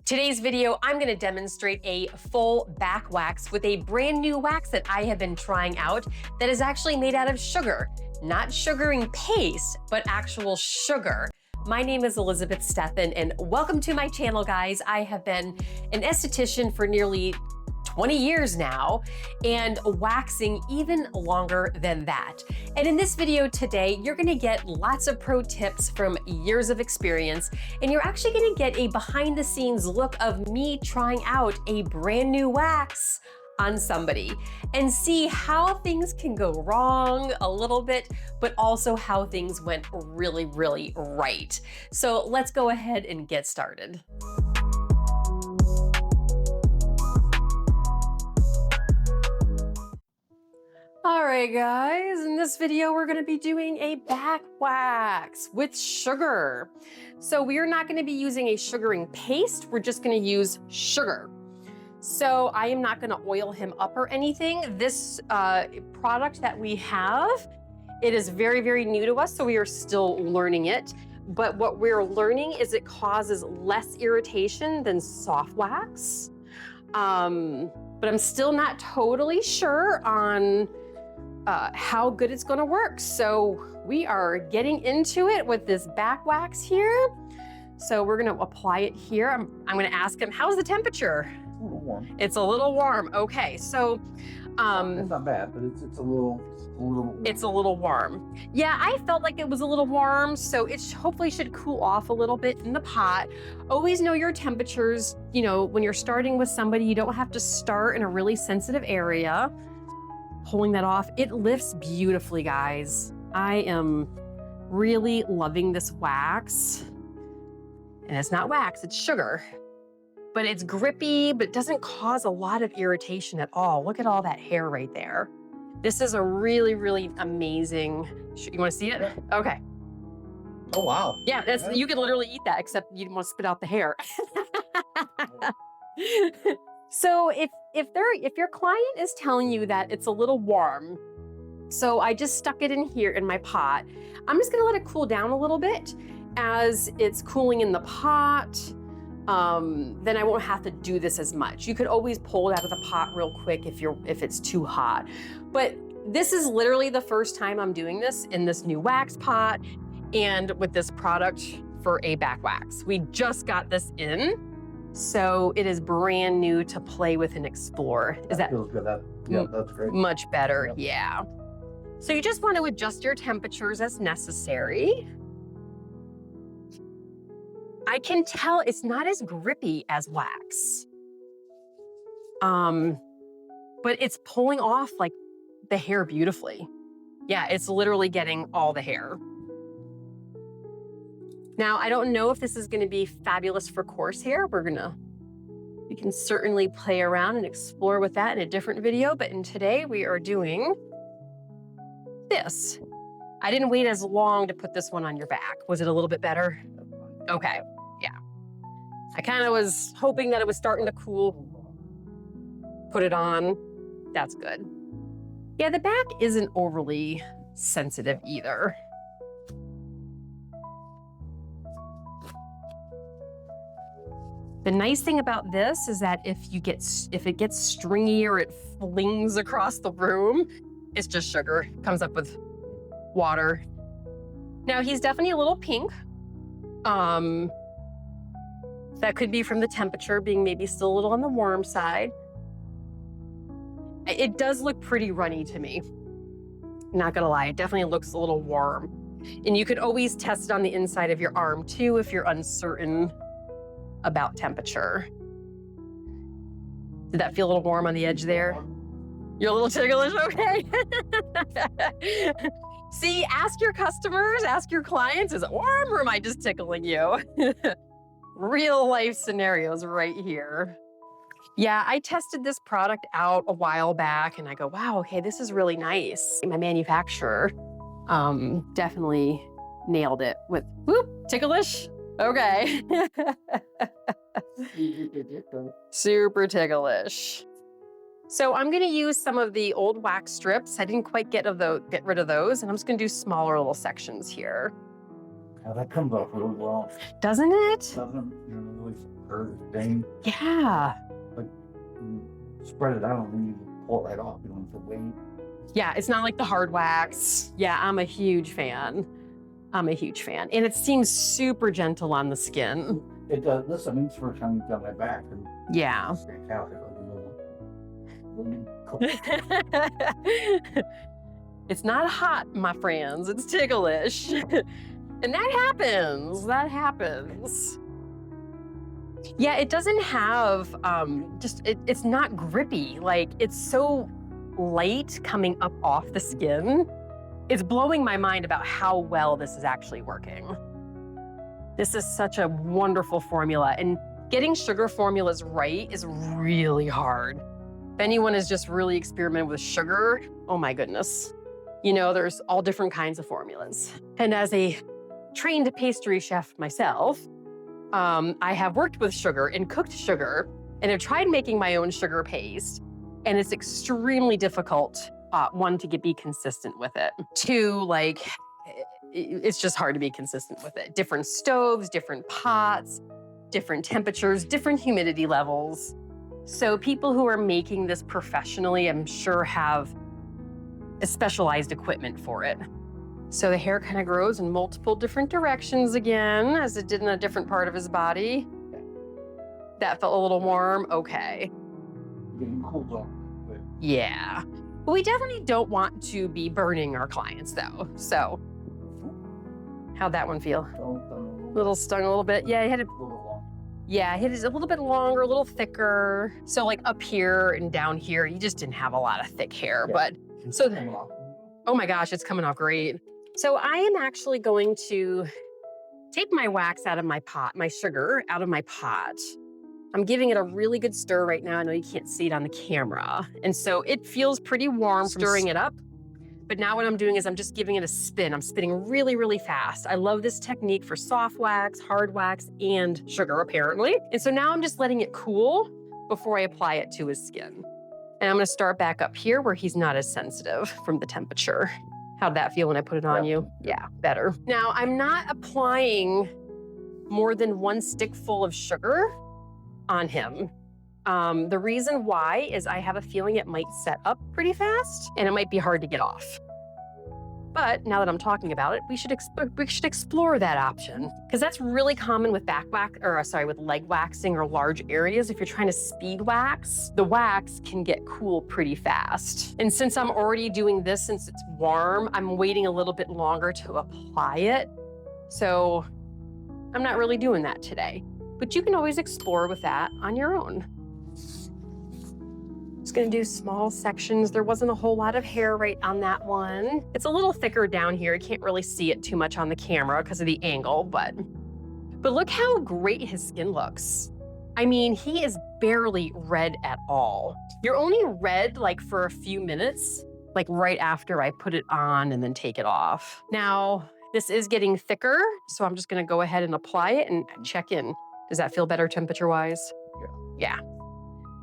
Today's video, I'm gonna demonstrate a full back wax with a brand new wax that I have been trying out that is actually made out of sugar. Not sugaring paste, but actual sugar. My name is Elizabeth Stephan and welcome to my channel, guys. I have been an esthetician for nearly 20 years now and waxing even longer than that. And in this video today, you're gonna get lots of pro tips from years of experience, and you're actually gonna get a behind the scenes look of me trying out a brand new wax on somebody and see how things can go wrong a little bit, but also how things went really, really right. So let's go ahead and get started. All right, guys, in this video, we're gonna be doing a back wax with sugar. So we are not gonna be using a sugaring paste, we're just gonna use sugar. So I am not gonna oil him up or anything. This product that we have, it is very, very new to us, so we are still learning it. But what we're learning is it causes less irritation than soft wax. But I'm still not totally sure on how good it's gonna work. So we are getting into it with this back wax here. So we're gonna apply it here. I'm gonna ask him, how's the temperature? A little warm. It's a little warm, okay. So, it's not bad, but it's a little warm. It's a little warm. Yeah, I felt like it was a little warm, so it hopefully should cool off a little bit in the pot. Always know your temperatures. You know, when you're starting with somebody, you don't have to start in a really sensitive area. Pulling that off, it lifts beautifully, guys. I am really loving this wax. And it's not wax, it's sugar. But it's grippy, but it doesn't cause a lot of irritation at all. Look at all that hair right there. This is a really, really amazing, you wanna see it? Okay. Oh, wow. Yeah, you could literally eat that, except you want to spit out the hair. So if your client is telling you that it's a little warm, so I just stuck it in here in my pot, I'm just gonna let it cool down a little bit. As it's cooling in the pot, then I won't have to do this as much. You could always pull it out of the pot real quick if it's too hot. But this is literally the first time I'm doing this in this new wax pot and with this product for a back wax. We just got this in. So it is brand new to play with and explore. That feels good. That's great. Much better, Yep. yeah. So you just want to adjust your temperatures as necessary. I can tell it's not as grippy as wax. But it's pulling off like the hair beautifully. Yeah, it's literally getting all the hair. Now, I don't know if this is gonna be fabulous for coarse hair. We can certainly play around and explore with that in a different video, but in today we are doing this. I didn't wait as long to put this one on your back. Was it a little bit better? Okay, yeah. I kind of was hoping that it was starting to cool. Put it on, that's good. Yeah, the back isn't overly sensitive either. The nice thing about this is that if it gets stringy or it flings across the room, it's just sugar. Comes up with water. Now he's definitely a little pink. That could be from the temperature being maybe still a little on the warm side. It does look pretty runny to me. Not gonna lie, it definitely looks a little warm. And you could always test it on the inside of your arm too if you're uncertain about temperature. Did that feel a little warm on the edge there? You're a little ticklish, okay. See, ask your customers, ask your clients, is it warm or am I just tickling you? Real life scenarios right here. Yeah, I tested this product out a while back and I go, wow, okay, this is really nice. My manufacturer definitely nailed it with, whoop, ticklish. Okay. Super ticklish. So I'm gonna use some of the old wax strips. I didn't quite get rid of those, and I'm just gonna do smaller little sections here. Yeah, that comes off really well. Doesn't it? Doesn't really curved thing. Yeah. Like, you spread it out and you pull it right off. You don't have to wait. Yeah, it's not like the hard wax. Yeah, I'm a huge fan. I'm a huge fan. And it seems super gentle on the skin. It does. This, I mean, it's the first time you've done my back. And Yeah. it's fantastic. It's not hot, my friends. It's ticklish. And that happens. That happens. Yeah, it doesn't have, it's not grippy. Like, it's so light coming up off the skin. It's blowing my mind about how well this is actually working. This is such a wonderful formula, and getting sugar formulas right is really hard. If anyone has just really experimented with sugar, oh my goodness. You know, there's all different kinds of formulas. And as a trained pastry chef myself, I have worked with sugar and cooked sugar, and have tried making my own sugar paste, and it's extremely difficult, one, to be consistent with it. Two, like, it's just hard to be consistent with it. Different stoves, different pots, different temperatures, different humidity levels. So people who are making this professionally, I'm sure, have a specialized equipment for it. So the hair kind of grows in multiple different directions again, as it did in a different part of his body. That felt a little warm, okay. Getting cooled off. Yeah. But we definitely don't want to be burning our clients though. So, how'd that one feel? Little stung a little bit. Yeah, I had it. Yeah, hit it a little bit longer, a little thicker. So like up here and down here, you just didn't have a lot of thick hair, but so, oh my gosh, it's coming off great. So I am actually going to take my wax out of my pot, my sugar out of my pot. I'm giving it a really good stir right now. I know you can't see it on the camera. And so it feels pretty warm, stirring it up. But now what I'm doing is I'm just giving it a spin. I'm spinning really, really fast. I love this technique for soft wax, hard wax, and sugar, apparently. And so now I'm just letting it cool before I apply it to his skin. And I'm gonna start back up here where he's not as sensitive from the temperature. How'd that feel when I put it on you? Yeah, better. Now, I'm not applying more than one stick full of sugar on him. The reason why is I have a feeling it might set up pretty fast and it might be hard to get off. But now that I'm talking about it, we should explore that option, because that's really common with with leg waxing or large areas. If you're trying to speed wax, the wax can get cool pretty fast. And since I'm already doing this, since it's warm, I'm waiting a little bit longer to apply it. So I'm not really doing that today, but you can always explore with that on your own. Just gonna do small sections. There wasn't a whole lot of hair right on that one. It's a little thicker down here. You can't really see it too much on the camera because of the angle, but look how great his skin looks. I mean, he is barely red at all. You're only red like for a few minutes, like right after I put it on and then take it off. Now, this is getting thicker, so I'm just gonna go ahead and apply it and check in. Does that feel better temperature-wise? Yeah.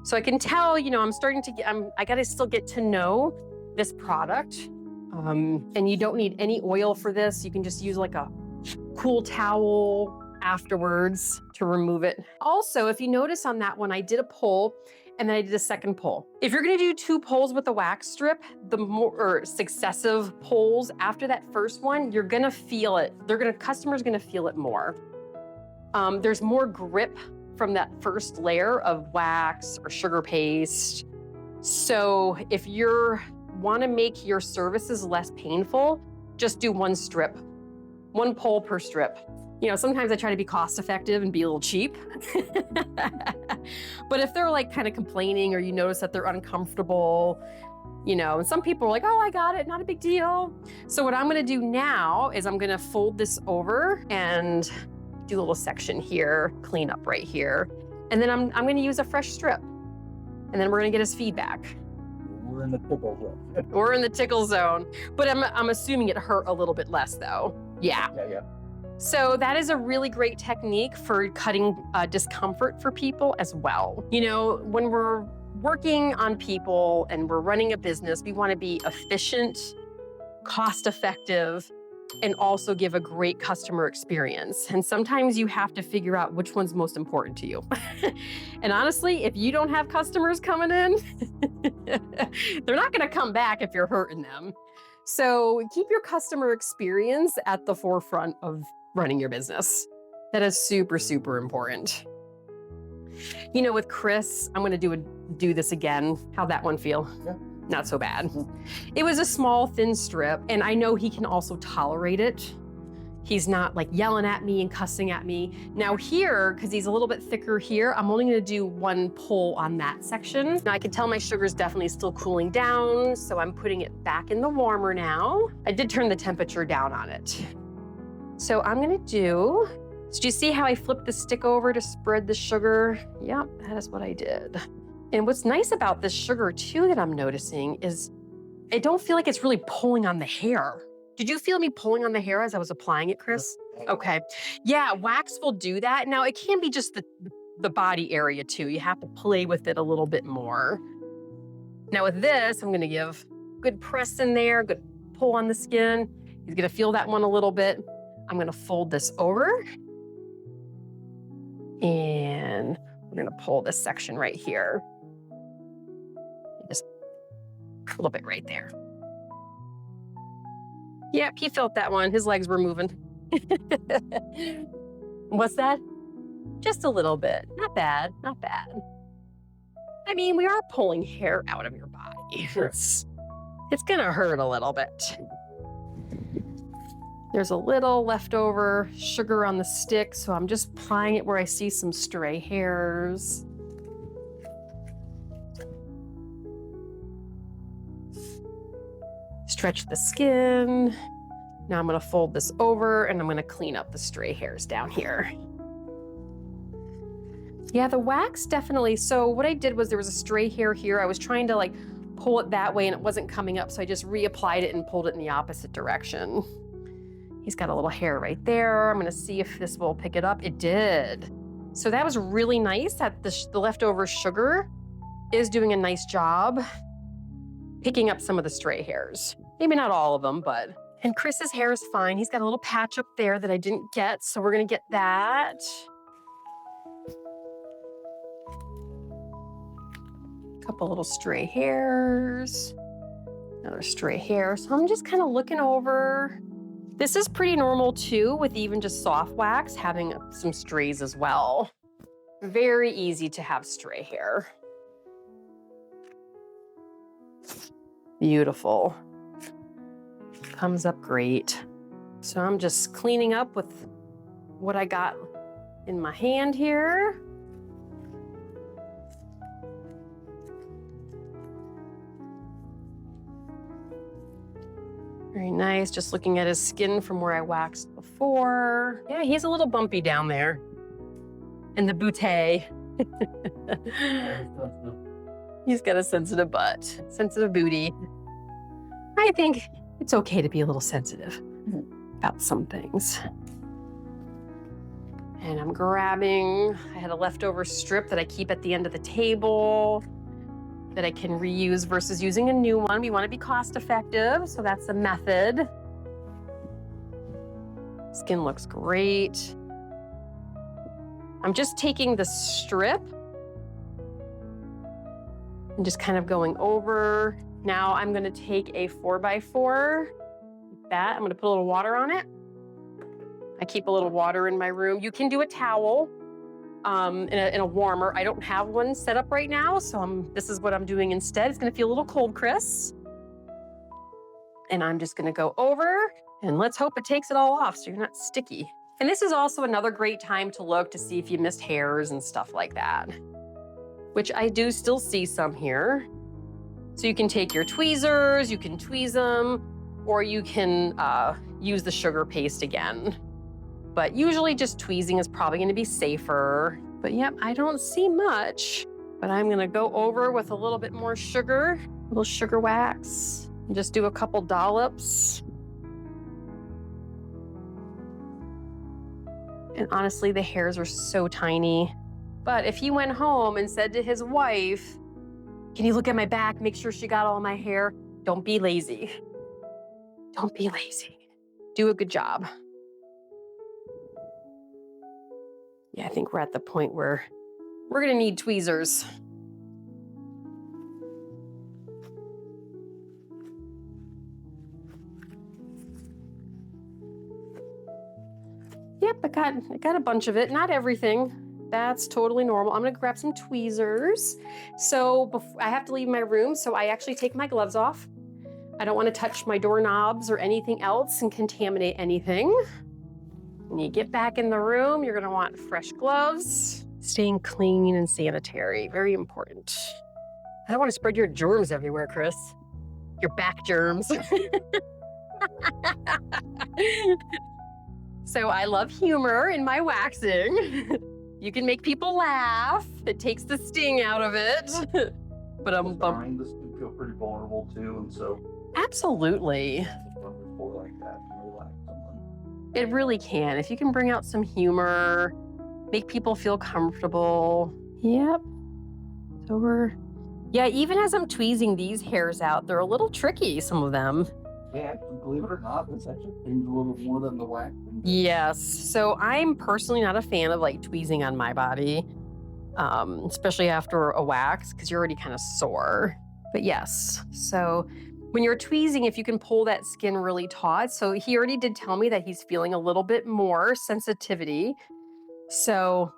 So I can tell, you know, I'm starting to get, I gotta still get to know this product. And you don't need any oil for this. You can just use like a cool towel afterwards to remove it. Also, if you notice on that one, I did a pull and then I did a second pull. If you're gonna do 2 pulls with the wax strip, the more successive pulls after that first one, you're gonna feel it. Customer's gonna feel it more. There's more grip from that first layer of wax or sugar paste. So if you want to make your services less painful, just do 1 strip, 1 pull per strip. You know, sometimes I try to be cost effective and be a little cheap. But if they're like kind of complaining, or you notice that they're uncomfortable, you know, and some people are like, oh, I got it, not a big deal. So what I'm gonna do now is I'm gonna fold this over and do a little section here, clean up right here. And then I'm gonna use a fresh strip. And then we're gonna get his feedback. We're in the tickle zone. We're in the tickle zone. But I'm assuming it hurt a little bit less though. Yeah. Yeah. So that is a really great technique for cutting discomfort for people as well. You know, when we're working on people and we're running a business, we wanna be efficient, cost effective, and also give a great customer experience. And sometimes you have to figure out which one's most important to you. And honestly, if you don't have customers coming in, they're not going to come back if you're hurting them. So keep your customer experience at the forefront of running your business. That is super, super important. You know, with Chris, I'm going to do this again. How'd that one feel? Yeah. Not so bad. It was a small, thin strip, and I know he can also tolerate it. He's not like yelling at me and cussing at me. Now here, because he's a little bit thicker here, I'm only gonna do one pull on that section. Now I can tell my sugar's definitely still cooling down, so I'm putting it back in the warmer now. I did turn the temperature down on it. So I'm gonna do, so do you see how I flipped the stick over to spread the sugar? Yep, that is what I did. And what's nice about this sugar too that I'm noticing is I don't feel like it's really pulling on the hair. Did you feel me pulling on the hair as I was applying it, Chris? Okay. Yeah, wax will do that. Now it can be just the body area too. You have to play with it a little bit more. Now with this, I'm gonna give good press in there, good pull on the skin. He's gonna feel that one a little bit. I'm gonna fold this over and we're gonna pull this section right here. Just a little bit right there. Yep, he felt that one. His legs were moving. What's that? Just a little bit. Not bad, not bad. I mean, we are pulling hair out of your body. It's gonna hurt a little bit. There's a little leftover sugar on the stick, so I'm just applying it where I see some stray hairs. Stretch the skin. Now I'm gonna fold this over and I'm gonna clean up the stray hairs down here. Yeah, the wax definitely, so what I did was there was a stray hair here. I was trying to like pull it that way and it wasn't coming up, so I just reapplied it and pulled it in the opposite direction. He's got a little hair right there. I'm gonna see if this will pick it up. It did. So that was really nice that the leftover sugar is doing a nice job picking up some of the stray hairs. Maybe not all of them, but. And Chris's hair is fine. He's got a little patch up there that I didn't get, so we're gonna get that. Couple little stray hairs. Another stray hair. So I'm just kind of looking over. This is pretty normal too, with even just soft wax having some strays as well. Very easy to have stray hair. Beautiful. Comes up great. So I'm just cleaning up with what I got in my hand here. Very nice, just looking at his skin from where I waxed before. Yeah, he's a little bumpy down there. And the bootay. He's got a sensitive butt, sensitive booty. I think it's okay to be a little sensitive about some things. And I'm grabbing, I had a leftover strip that I keep at the end of the table that I can reuse versus using a new one. We want to be cost effective, so that's the method. Skin looks great. I'm just taking the strip and just kind of going over. Now I'm gonna take a 4x4, like that. I'm gonna put a little water on it. I keep a little water in my room. You can do a towel in a warmer. I don't have one set up right now, so this is what I'm doing instead. It's gonna feel a little cold, Chris. And I'm just gonna go over and let's hope it takes it all off so you're not sticky. And this is also another great time to look to see if you missed hairs and stuff like that, which I do still see some here. So you can take your tweezers, you can tweeze them, or you can use the sugar paste again. But usually just tweezing is probably gonna be safer. But yep, I don't see much, but I'm gonna go over with a little bit more sugar, a little sugar wax, and just do a couple dollops. And honestly, the hairs are so tiny. But if he went home and said to his wife, "Can you look at my back, make sure she got all my hair?" Don't be lazy. Don't be lazy. Do a good job. Yeah, I think we're at the point where we're gonna need tweezers. Yep, I got a bunch of it, not everything. That's totally normal. I'm gonna grab some tweezers. So I have to leave my room, so I actually take my gloves off. I don't wanna touch my doorknobs or anything else and contaminate anything. When you get back in the room, you're gonna want fresh gloves. Staying clean and sanitary, very important. I don't wanna spread your germs everywhere, Chris. Your back germs. So I love humor in my waxing. You can make people laugh. It takes the sting out of it. But This can feel pretty vulnerable too, and so absolutely. before like that, and relax someone. It really can. If you can bring out some humor, make people feel comfortable. Yep. So yeah, even as I'm tweezing these hairs out, they're a little tricky, some of them. Yeah, believe it or not, this actually stings a little more than the wax. Yes. So I'm personally not a fan of like tweezing on my body, especially after a wax, because you're already kind of sore. But yes. So when you're tweezing, if you can pull that skin really taut. So he already did tell me that he's feeling a little bit more sensitivity. So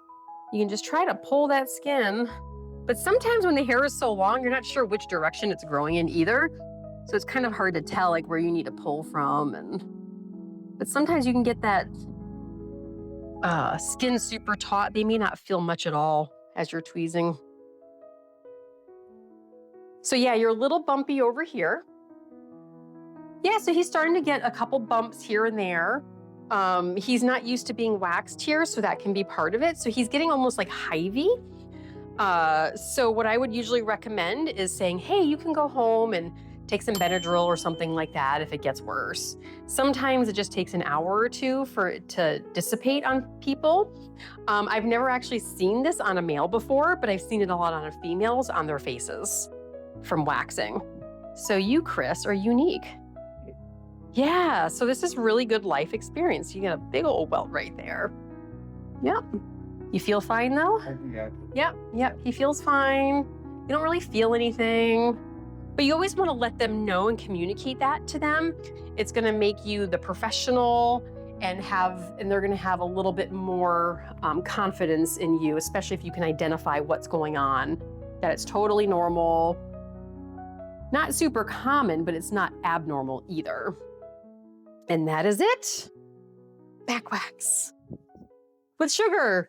you can just try to pull that skin. But sometimes when the hair is so long, you're not sure which direction it's growing in either. So it's kind of hard to tell like where you need to pull from. But sometimes you can get that skin super taut. They may not feel much at all as you're tweezing. So yeah, you're a little bumpy over here. Yeah, so he's starting to get a couple bumps here and there. He's not used to being waxed here, so that can be part of it. So he's getting almost like hivey. So what I would usually recommend is saying, hey, you can go home and take some Benadryl or something like that if it gets worse. Sometimes it just takes an hour or two for it to dissipate on people. I've never actually seen this on a male before, but I've seen it a lot on females on their faces from waxing. So you, Chris, are unique. Yeah, so this is really good life experience. You get a big old welt right there. Yep. You feel fine though? Yep, he feels fine. You don't really feel anything. But you always want to let them know and communicate that to them. It's going to make you the professional and they're going to have a little bit more confidence in you, especially if you can identify what's going on, that it's totally normal. Not super common, but it's not abnormal either. And that is it. Back wax with sugar.